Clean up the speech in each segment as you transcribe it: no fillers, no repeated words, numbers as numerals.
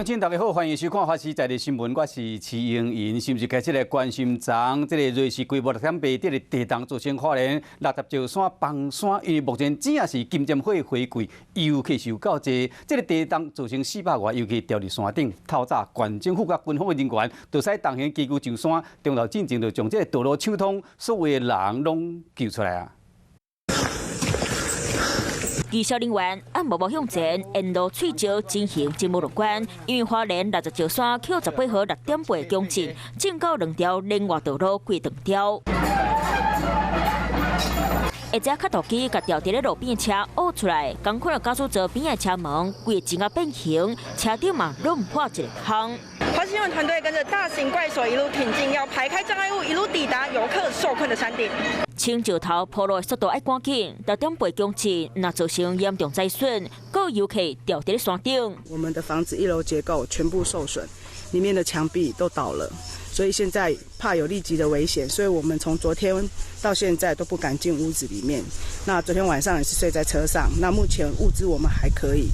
乡亲，大家好，欢迎收看发视在地新闻，我是徐英莹。是不是开始来关心昨这个瑞士规模6.8点的地动造成花莲60石山崩山？因为目前只要是金针花花季，游客受到这个地动造成400外游客掉入山顶。透早，县政府甲军方的人员就使动员机具上山，中途进前就将这个道路抢通，所有的人拢救出来啊！ 技术人员按默默向前沿路翠石进行进入乐观，因为花莲60石山 Q18 号6.8公尺，正到2条连外道路规断掉。一只卡图机甲掉伫咧路边的车挖出来，赶快加速座边的车门规前啊变形，车顶嘛弄破一个坑。 华视新闻团队跟着大型怪手一路挺进，要排开障碍物，一路抵达游客受困的山顶。青石头坡路的速度爱赶紧，6.8公尺，那造成严重灾损，各游客掉伫咧山顶。我们的房子1楼结构全部受损，里面的墙壁都倒了，所以现在怕有立即的危险，所以我们从昨天到现在都不敢进屋子里面。那昨天晚上也是睡在车上。那目前物资我们还可以。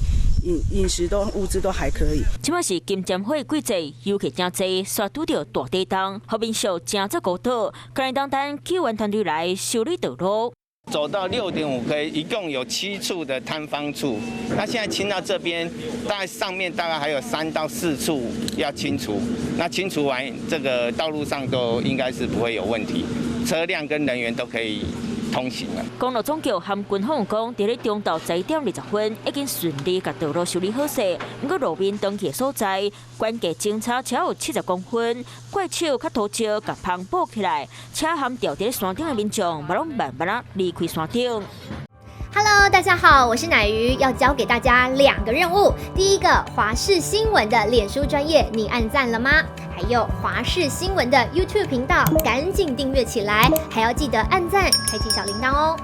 饮食物资都还可以。即摆是金针花季节，游客真侪，煞拄到大地动，后面受真侪高倒，今日等救援团队来修理道路。 走到6.5K， 一共有7处的坍方处。那现在清到这边，大概上面大概还有3到4处要清除。那清除完，这个道路上都应该是不会有问题，车辆跟人员都可以 通行了。公路总局和军方讲，伫咧中昼11点20分已经顺利把道路修理好势。不过路面登记所在，关键警察超有70公分，怪手较土石甲棚补起来，车和掉伫咧山顶的民众，嘛拢慢慢啊离开山顶。 Hello， 大家好，我是乃瑜，要教给大家2个任务。第一个，华视新闻的脸书专页，你按赞了吗？还有华视新闻的 YouTube 频道，赶紧订阅起来，还要记得按赞，开启小铃铛哦。